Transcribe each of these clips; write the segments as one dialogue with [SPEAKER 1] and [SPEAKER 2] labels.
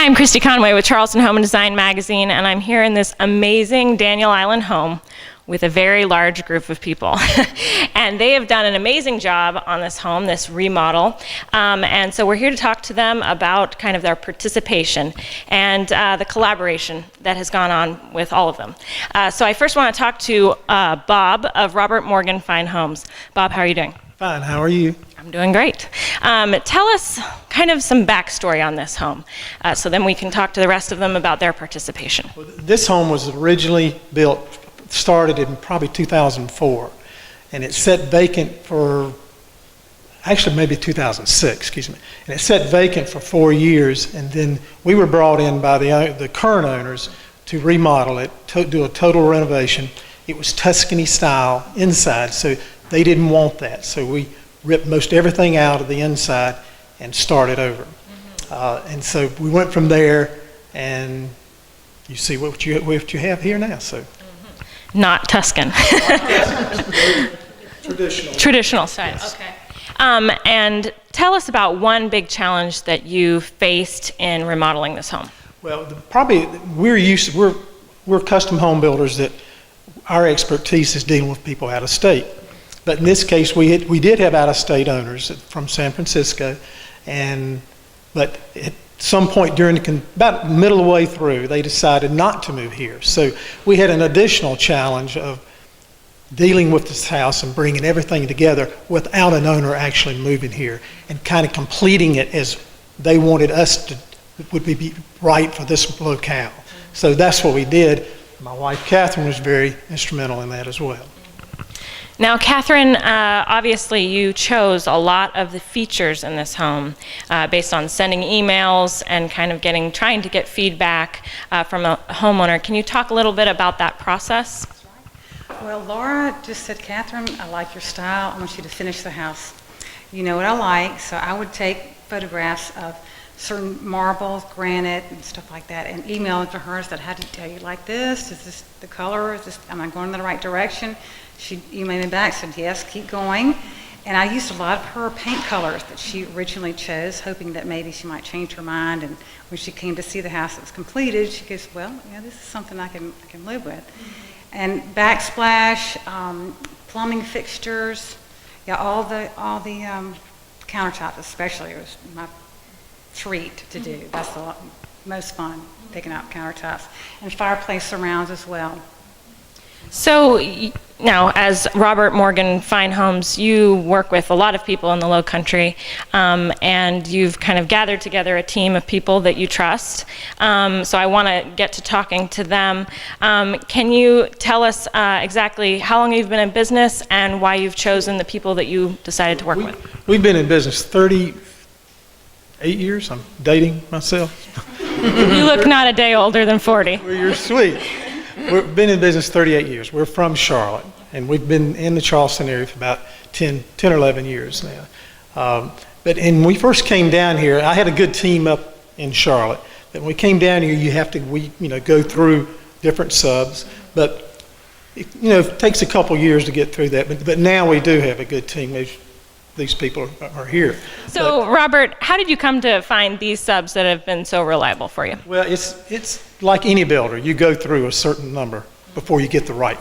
[SPEAKER 1] I'm Christy Conway with Charleston Home and Design Magazine, and I'm here in this amazing Daniel Island home with a very large group of people. And they have done an amazing job on this home, this remodel. And so we're here to talk to them about kind of their participation and the collaboration that has gone on with all of them. So I first want to talk to Bob of RobertMorganFineHomes. Bob, how are you doing?
[SPEAKER 2] Fine, how are you?
[SPEAKER 1] I'm doing great. Tell us kind of some backstory on this home, so then we can talk to the rest of them about their participation.
[SPEAKER 2] Well, this home was originally started in probably 2004, and it sat vacant for, actually maybe 2006, excuse me, and it sat vacant for 4 years, and then we were brought in by the current owners to remodel it, to do a total renovation. It was Tuscany style inside, so they didn't want that, so we ripped most everything out of the inside and started over. And so we went from there, and you see what you have here now. So,
[SPEAKER 1] not Tuscan. Traditional style.
[SPEAKER 2] Yes.
[SPEAKER 1] Okay. And tell us about one big challenge that you faced in remodeling this home.
[SPEAKER 2] Well, we're custom home builders that our expertise is dealing with people out of state. But in this case, we did have out-of-state owners from San Francisco, but at some point about middle of the way through, they decided not to move here. So we had an additional challenge of dealing with this house and bringing everything together without an owner actually moving here and kind of completing it as they wanted us to, would be right for this locale. So that's what we did. My wife, Catherine, was very instrumental in that as well.
[SPEAKER 1] Now, Catherine, obviously you chose a lot of the features in this home based on sending emails and kind of trying to get feedback from a homeowner. Can you talk a little bit about that process?
[SPEAKER 3] Well, Laura just said, Catherine, I like your style. I want you to finish the house. You know what I like, so I would take photographs of certain marbles, granite, and stuff like that, and email it to her. That how do you like this? Is this the color? Am I going in the right direction? She emailed me back, said yes, keep going. And I used a lot of her paint colors that she originally chose, hoping that maybe she might change her mind. And when she came to see the house that was completed, she goes, well, yeah, this is something I can live with. And backsplash, plumbing fixtures, yeah, all the countertops especially was my treat to do. That's the most fun, picking out countertops, and fireplace surrounds as well.
[SPEAKER 1] So now, as RobertMorganFineHomes, you work with a lot of people in the Low Country, and you've kind of gathered together a team of people that you trust. So I want to get to talking to them. Can you tell us exactly how long you've been in business and why you've chosen the people that you decided to work with?
[SPEAKER 2] We've been in business 38 years. I'm dating myself.
[SPEAKER 1] You look not a day older than 40.
[SPEAKER 2] Well, you're sweet. We've been in business 38 years. We're from Charlotte, and we've been in the Charleston area for about 10 or 11 years now. But when we first came down here, I had a good team up in Charlotte. But when we came down here, you have to go through different subs. But it takes a couple years to get through that. But now we do have a good team. These people are here.
[SPEAKER 1] So, Robert, how did you come to find these subs that have been so reliable for you?
[SPEAKER 2] Well, it's like any builder. You go through a certain number before you get the right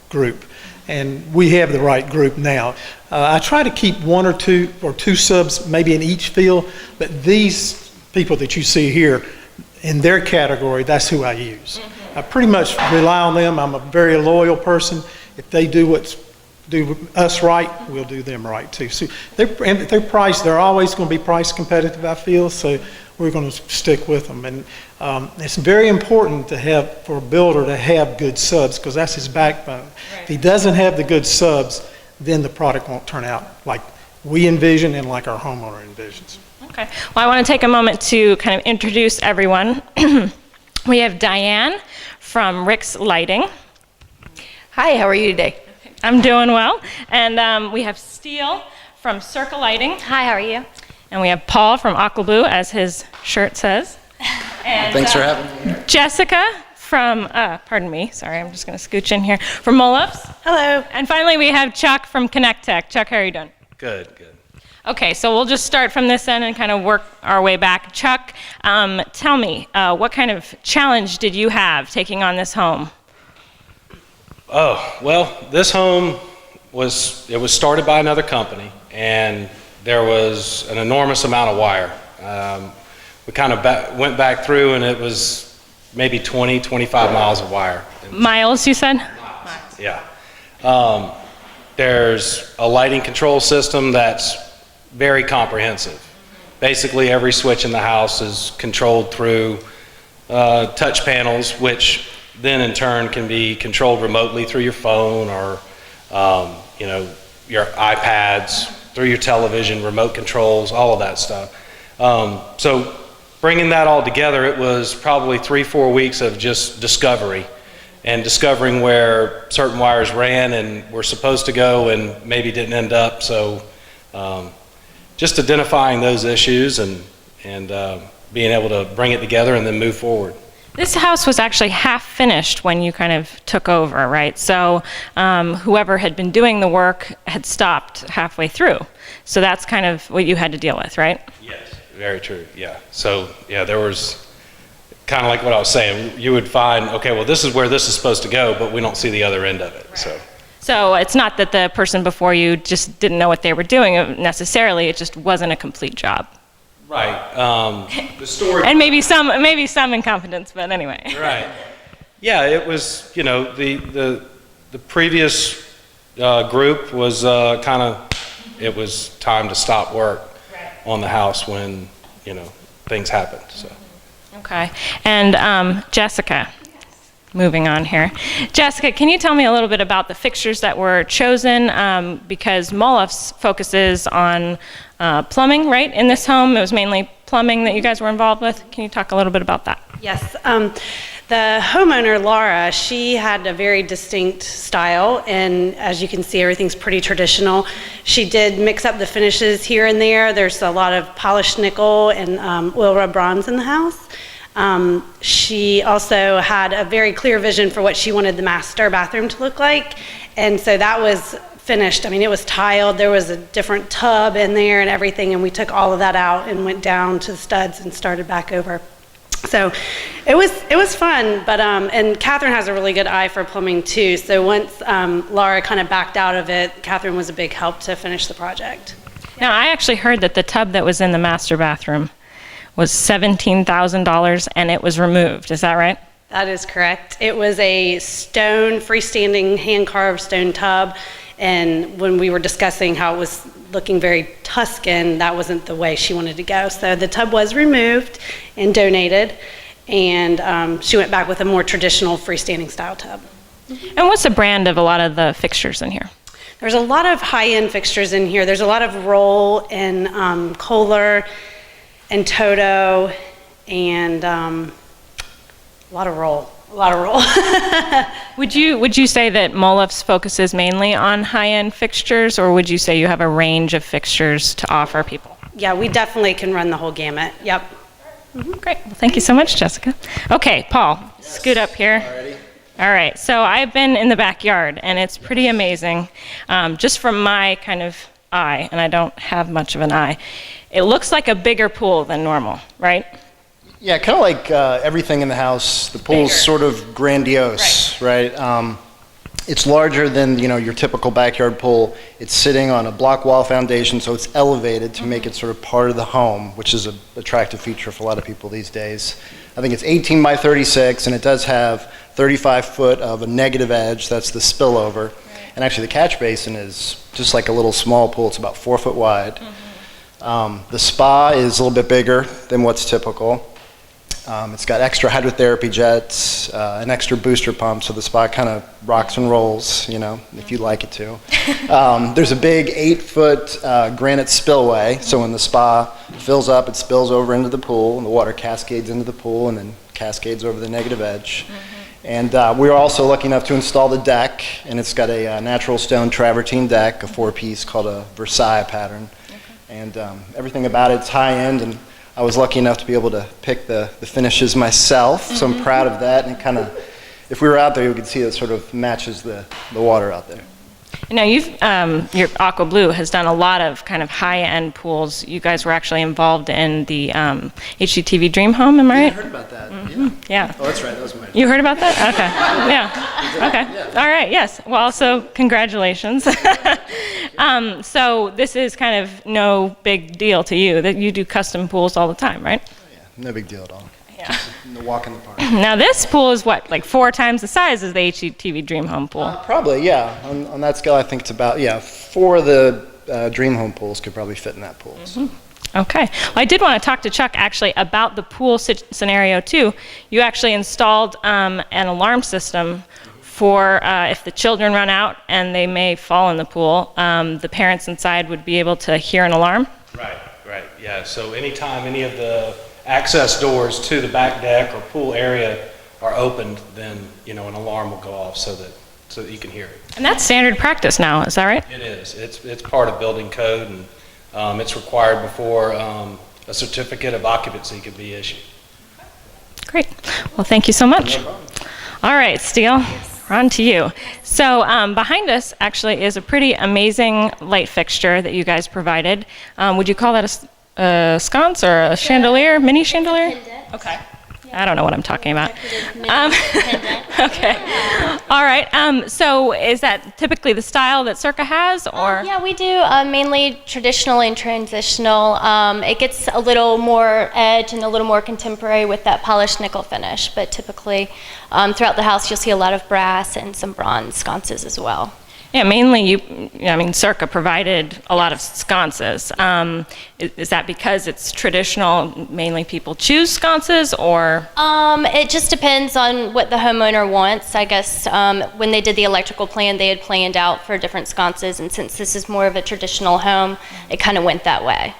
[SPEAKER 2] group. And we have the right group now. I try to keep one or two subs maybe in each field, but these people that you see here, in their category, that's who I use. I pretty much rely on them. I'm a very loyal person. If they do us right, we'll do them right too. So they're priced. They're always going to be price competitive, I feel. So we're going to stick with them. And it's very important for a builder to have good subs, because that's his backbone. Right. If he doesn't have the good subs, then the product won't turn out like we envision and like our homeowner envisions.
[SPEAKER 1] Okay. Well, I want to take a moment to kind of introduce everyone. We have Dianne from Rick's Lighting.
[SPEAKER 4] Hi, how are you today?
[SPEAKER 1] I'm doing well. And we have Steele from Circa Lighting.
[SPEAKER 4] Hi, how are you?
[SPEAKER 1] And we have Paul from Aquablue, as his shirt says. And,
[SPEAKER 5] thanks for having me.
[SPEAKER 1] Jessica from, pardon me, sorry, I'm just going to scooch in here, from Moloffs.
[SPEAKER 4] Hello.
[SPEAKER 1] And finally, we have Chuck from Connect-Tec. Chuck, how are you doing?
[SPEAKER 5] Good.
[SPEAKER 1] Okay, so we'll just start from this end and kind of work our way back. Chuck, tell me, what kind of challenge did you have taking on this home?
[SPEAKER 5] Oh, well, this home was started by another company, and there was an enormous amount of wire. We kind of went back through, and it was maybe 20, 25 miles of wire.
[SPEAKER 1] Miles, you said?
[SPEAKER 5] Yeah. There's a lighting control system that's very comprehensive. Basically, every switch in the house is controlled through touch panels, which then in turn can be controlled remotely through your phone or your iPads, through your television, remote controls, all of that stuff. So bringing that all together, it was probably 3-4 weeks of just discovery and discovering where certain wires ran and were supposed to go and maybe didn't end up. So just identifying those issues and being able to bring it together and then move forward.
[SPEAKER 1] This house was actually half finished when you kind of took over, right? So whoever had been doing the work had stopped halfway through. So that's kind of what you had to deal with, right?
[SPEAKER 5] Yes, very true, yeah. So, yeah, there was kind of like what I was saying. You would find, okay, well, this is where this is supposed to go, but we don't see the other end of it,
[SPEAKER 1] right. So it's not that the person before you just didn't know what they were doing necessarily, it just wasn't a complete job.
[SPEAKER 5] Right. The story.
[SPEAKER 1] And maybe some incompetence, but anyway.
[SPEAKER 5] Right. Yeah, it was, the previous group was it was time to stop work on the house when, things happened, so.
[SPEAKER 1] Okay. And Jessica, moving on here. Jessica, can you tell me a little bit about the fixtures that were chosen? Because Molof's focuses on plumbing, right, in this home. It was mainly plumbing that you guys were involved with. Can you talk a little bit about that?
[SPEAKER 6] Yes. The homeowner, Laura, she had a very distinct style, and as you can see, everything's pretty traditional. She did mix up the finishes here and there. There's a lot of polished nickel and oil rub bronze in the house. She also had a very clear vision for what she wanted the master bathroom to look like, and so that was finished. I mean, it was tiled. There was a different tub in there and everything, and we took all of that out and went down to the studs and started back over. So it was fun, but and Catherine has a really good eye for plumbing too. So once Laura kind of backed out of it, Catherine was a big help to finish the project.
[SPEAKER 1] Now, I actually heard that the tub that was in the master bathroom was $17,000 and it was removed. Is that right?
[SPEAKER 6] That is correct. It was a stone, freestanding, hand-carved stone tub. And when we were discussing how it was looking very Tuscan, that wasn't the way she wanted to go. So the tub was removed and donated, and she went back with a more traditional freestanding style tub.
[SPEAKER 1] And what's the brand of a lot of the fixtures in here?
[SPEAKER 6] There's a lot of high-end fixtures in here. There's a lot of Roll and Kohler and Toto and a lot of Roll. Would
[SPEAKER 1] you say that Molof's focuses mainly on high-end fixtures, or would you say you have a range of fixtures to offer people?
[SPEAKER 6] Yeah, we definitely can run the whole gamut. Yep.
[SPEAKER 1] Mm-hmm. Great. Well, thank you so much, Jessica. Okay, Paul, scoot up here. Alrighty. All right. So I've been in the backyard, and it's pretty amazing. Just from my kind of eye, and I don't have much of an eye, it looks like a bigger pool than normal, right?
[SPEAKER 7] Yeah, kind of like everything in the house. The pool's
[SPEAKER 1] Bigger.
[SPEAKER 7] sort of grandiose, right? It's larger than your typical backyard pool. It's sitting on a block wall foundation, so it's elevated to make it sort of part of the home, which is an attractive feature for a lot of people these days. I think it's 18 by 36, and it does have 35 foot of a negative edge. That's the spillover. Right. And actually, the catch basin is just like a little small pool. It's about 4 foot wide. Mm-hmm. The spa is a little bit bigger than what's typical. It's got extra hydrotherapy jets, an extra booster pump, so the spa kind of rocks and rolls, if you like it to. There's a big 8-foot granite spillway, so when the spa fills up, it spills over into the pool, and the water cascades into the pool and then cascades over the negative edge. Mm-hmm. And we were also lucky enough to install the deck, and it's got a natural stone travertine deck, a 4-piece called a Versailles pattern. Okay. And everything about it's high-end, and I was lucky enough to be able to pick the finishes myself, so I'm proud of that. And kind of, if we were out there, you could see it sort of matches the water out there.
[SPEAKER 1] Now, your Aqua Blue has done a lot of kind of high-end pools. You guys were actually involved in the HGTV Dream Home, am I right?
[SPEAKER 7] I heard about that,
[SPEAKER 1] Yeah.
[SPEAKER 7] Oh, that's right, that was my...
[SPEAKER 1] You heard about that? Okay. Yeah. Okay. All right. Yes. Well, so congratulations. So this is kind of no big deal to you that you do custom pools all the time, right?
[SPEAKER 7] No big deal at all.
[SPEAKER 1] Yeah.
[SPEAKER 7] Just a walk in the park.
[SPEAKER 1] Now this pool is what, like 4 times the size as the HGTV Dream Home pool?
[SPEAKER 7] Probably, yeah. On that scale, I think it's about, 4 of the Dream Home pools could probably fit in that pool. So.
[SPEAKER 1] Okay. Well, I did want to talk to Chuck actually about the pool scenario too. You actually installed an alarm system for if the children run out and they may fall in the pool, the parents inside would be able to hear an alarm?
[SPEAKER 5] Right, yeah. So anytime any of the access doors to the back deck or pool area are opened, then, an alarm will go off so that you can hear it.
[SPEAKER 1] And that's standard practice now, is that right?
[SPEAKER 5] It is. It's part of building code, and it's required before a certificate of occupancy can be issued.
[SPEAKER 1] Great. Well, thank you so much. All right, Steele, we're on to you. So behind us actually is a pretty amazing light fixture that you guys provided. Would you call that a sconce or a chandelier, mini chandelier? Okay. I don't know what I'm talking about. Okay. All right. So is that typically the style that Circa has, or?
[SPEAKER 4] Yeah, we do mainly traditional and transitional. It gets a little more edge and a little more contemporary with that polished nickel finish, but typically throughout the house you'll see a lot of brass and some bronze sconces as well.
[SPEAKER 1] Yeah, mainly Circa provided a lot of sconces. Is that because it's traditional, mainly people choose sconces, or?
[SPEAKER 4] It just depends on what the homeowner wants. I guess when they did the electrical plan, they had planned out for different sconces, and since this is more of a traditional home, it kind of went that way.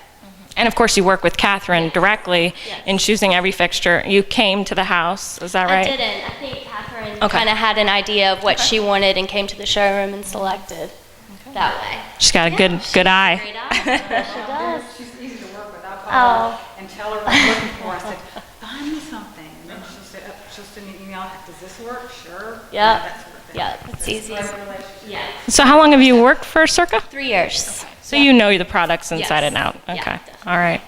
[SPEAKER 1] And of course, you work with Catherine directly in choosing every fixture. You came to the house, is that right?
[SPEAKER 4] I didn't. I think Catherine kind of had an idea of what she wanted and came to the showroom and selected that way.
[SPEAKER 1] She's got a good eye.
[SPEAKER 4] Great eye. She does.
[SPEAKER 3] She's easy to work with. I'll call her and tell her what I'm looking for. I said, find me something. And then she'll send me an email, does this work? Sure.
[SPEAKER 4] Yeah.
[SPEAKER 3] That sort of thing.
[SPEAKER 4] Yeah, it's easy. Yeah.
[SPEAKER 1] So how long have you worked for Circa?
[SPEAKER 4] 3 years.
[SPEAKER 1] So you know the products inside and out.
[SPEAKER 4] Yeah,
[SPEAKER 1] Okay.
[SPEAKER 4] definitely.
[SPEAKER 1] All right.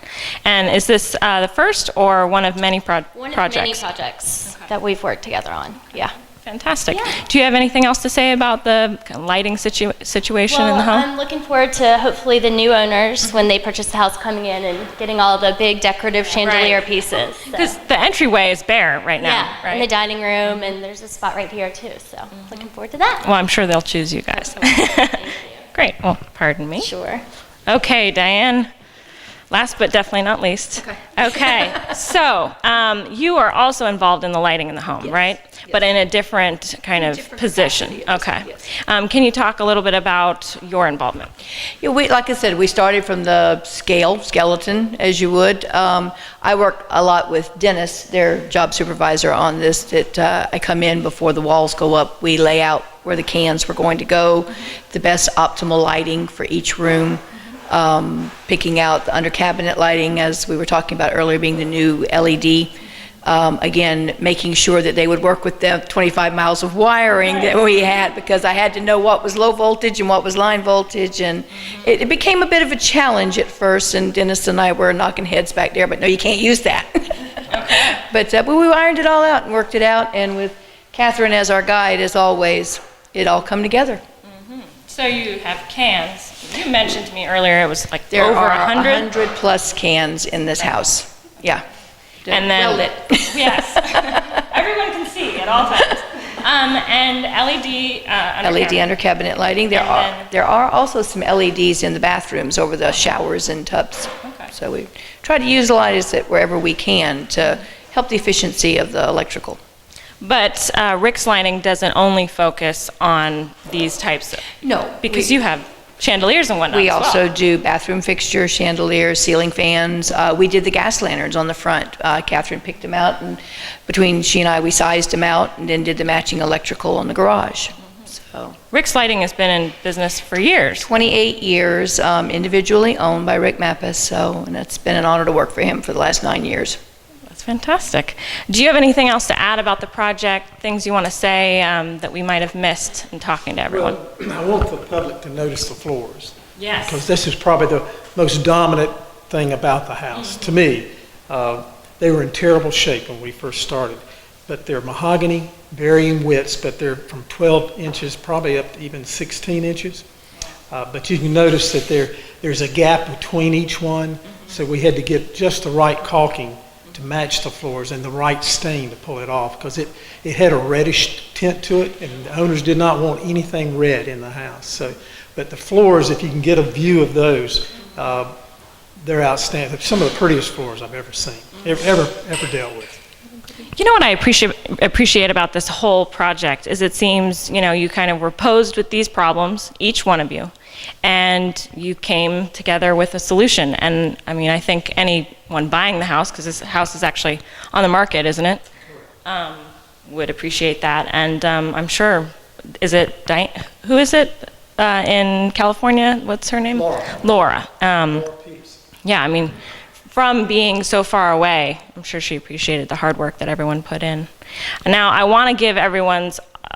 [SPEAKER 1] And is this the first or one of many projects?
[SPEAKER 4] One of many projects that we've worked together on. Yeah.
[SPEAKER 1] Fantastic.
[SPEAKER 4] Yeah.
[SPEAKER 1] Do you have anything else to say about the lighting situation in the home?
[SPEAKER 4] I'm looking forward to hopefully the new owners when they purchase the house coming in and getting all the big decorative chandelier pieces. So.
[SPEAKER 1] Because the entryway is bare right now,
[SPEAKER 4] Yeah,
[SPEAKER 1] right?
[SPEAKER 4] in the dining room, and there's a spot right here too. So looking forward to that.
[SPEAKER 1] Well, I'm sure they'll choose you guys.
[SPEAKER 4] Thank you.
[SPEAKER 1] Great. Well, pardon me.
[SPEAKER 4] Sure.
[SPEAKER 1] Okay, Diane. Last but definitely not least. Okay. So you are also involved in the lighting in the home, right? But in a different kind of position. Okay. Can you talk a little bit about your involvement?
[SPEAKER 8] Yeah, like I said, we started from the skeleton, as you would. I work a lot with Dennis, their job supervisor on this, that I come in before the walls go up. We lay out where the cans were going to go, the best optimal lighting for each room. Picking out the under cabinet lighting, as we were talking about earlier, being the new LED. Again, making sure that they would work with the 25 miles of wiring that we had, because I had to know what was low voltage and what was line voltage, and it became a bit of a challenge at first, and Dennis and I were knocking heads back there, but no, you can't use that. But we ironed it all out and worked it out, and with Catherine as our guide, as always, it all come together.
[SPEAKER 1] So you have cans. You mentioned to me earlier it was like
[SPEAKER 8] There
[SPEAKER 1] over
[SPEAKER 8] are
[SPEAKER 1] 100.
[SPEAKER 8] 100 plus cans in this house. Yeah.
[SPEAKER 1] And then,
[SPEAKER 8] Well lit.
[SPEAKER 1] yes, everyone can see at all times. And LED
[SPEAKER 8] LED under cabinet lighting. There are also some LEDs in the bathrooms over the showers and tubs.
[SPEAKER 1] Okay.
[SPEAKER 8] So we try to utilize it wherever we can to help the efficiency of the electrical.
[SPEAKER 1] But Rick's lighting doesn't only focus on these types of,
[SPEAKER 8] No.
[SPEAKER 1] because you have chandeliers and whatnot
[SPEAKER 8] We
[SPEAKER 1] as well.
[SPEAKER 8] also do bathroom fixtures, chandeliers, ceiling fans. We did the gas lanterns on the front. Catherine picked them out, and between she and I, we sized them out and then did the matching electrical on the garage. So
[SPEAKER 1] Rick's lighting has been in business for years.
[SPEAKER 8] 28 years, individually owned by Rick Mappus, and it's been an honor to work for him for the last 9 years.
[SPEAKER 1] That's fantastic. Do you have anything else to add about the project, things you want to say that we might have missed in talking to everyone?
[SPEAKER 2] Well, I want the public to notice the floors.
[SPEAKER 1] Yes.
[SPEAKER 2] Because this is probably the most dominant thing about the house. To me, they were in terrible shape when we first started. But they're mahogany, varying widths, but they're from 12 inches probably up to even 16 inches. But you can notice that there's a gap between each one, so we had to get just the right caulking to match the floors and the right stain to pull it off, because it had a reddish tint to it, and the owners did not want anything red in the house. So, but the floors, if you can get a view of those, they're outstanding. Some of the prettiest floors I've ever seen, ever dealt with.
[SPEAKER 1] You know what I appreciate about this whole project is it seems, you kind of were posed with these problems, each one of you, and you came together with a solution. And I mean, I think anyone buying the house, because this house is actually on the market, isn't it? Would appreciate that. And I'm sure, is it Dianne? Who is it in California? What's her name? Laura. Yeah, I mean, from being so far away, I'm sure she appreciated the hard work that everyone put in. Now, I want to give everyone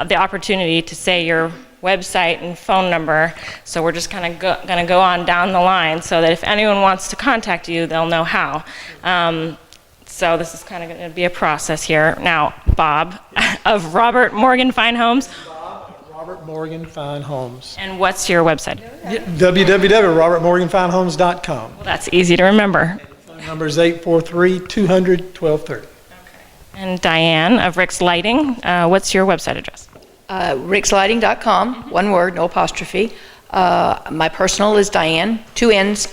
[SPEAKER 1] the opportunity to say your website and phone number, so we're just kind of going to go on down the line so that if anyone wants to contact you, they'll know how. So this is kind of going to be a process here. Now, Bob of Robert Morgan Fine Homes.
[SPEAKER 2] Robert Morgan Fine Homes.
[SPEAKER 1] And what's your website?
[SPEAKER 2] www.robertmorganfinehomes.com.
[SPEAKER 1] Well, that's easy to remember.
[SPEAKER 2] Phone number is 843-200-1230.
[SPEAKER 1] And Dianne of Rick's Lighting, what's your website address?
[SPEAKER 8] rickslighting.com, one word, no apostrophe. My personal is Dianne, 2 N's,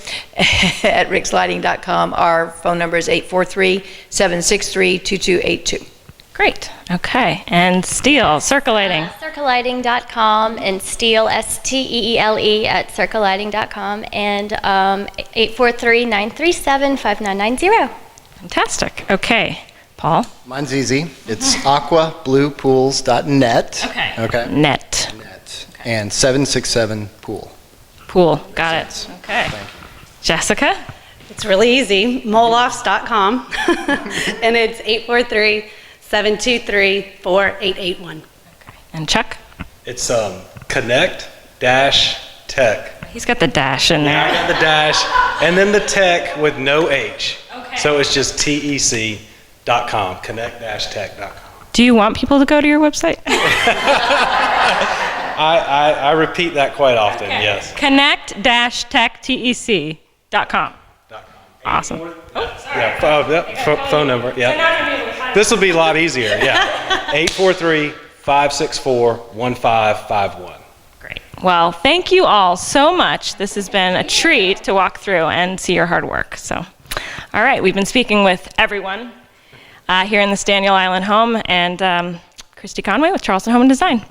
[SPEAKER 8] at rickslighting.com. Our phone number is 843-763-2282.
[SPEAKER 1] Great. Okay. And Steele, Circa Lighting.
[SPEAKER 4] CircaLighting.com and Steele, Steele at CircaLighting.com and 843-937-5990.
[SPEAKER 1] Fantastic. Okay. Paul?
[SPEAKER 7] Mine's easy. It's aquabluepools.net. Okay.
[SPEAKER 1] Net.
[SPEAKER 7] And 767-pool.
[SPEAKER 1] Pool. Got it. Okay.
[SPEAKER 7] Thank you.
[SPEAKER 1] Jessica?
[SPEAKER 6] It's really easy, molofts.com, and it's 843-723-4881.
[SPEAKER 1] And Chuck?
[SPEAKER 5] It's Connect-Tec.
[SPEAKER 1] He's got the dash in
[SPEAKER 5] Yeah, I
[SPEAKER 1] there.
[SPEAKER 5] got the dash, and then the tech with no H. Okay. So it's just TEC.com, connect-tech.com.
[SPEAKER 1] Do you want people to go to your website?
[SPEAKER 5] I repeat that quite often, yes.
[SPEAKER 1] Connect-tech.com. Awesome.
[SPEAKER 5] Yeah, phone number, yeah. This will be a lot easier, yeah. 843-564-1551.
[SPEAKER 1] Great. Well, thank you all so much. This has been a treat to walk through and see your hard work. So, all right, we've been speaking with everyone here in this Daniel Island home, and Christy Conway with Charleston Home and Design.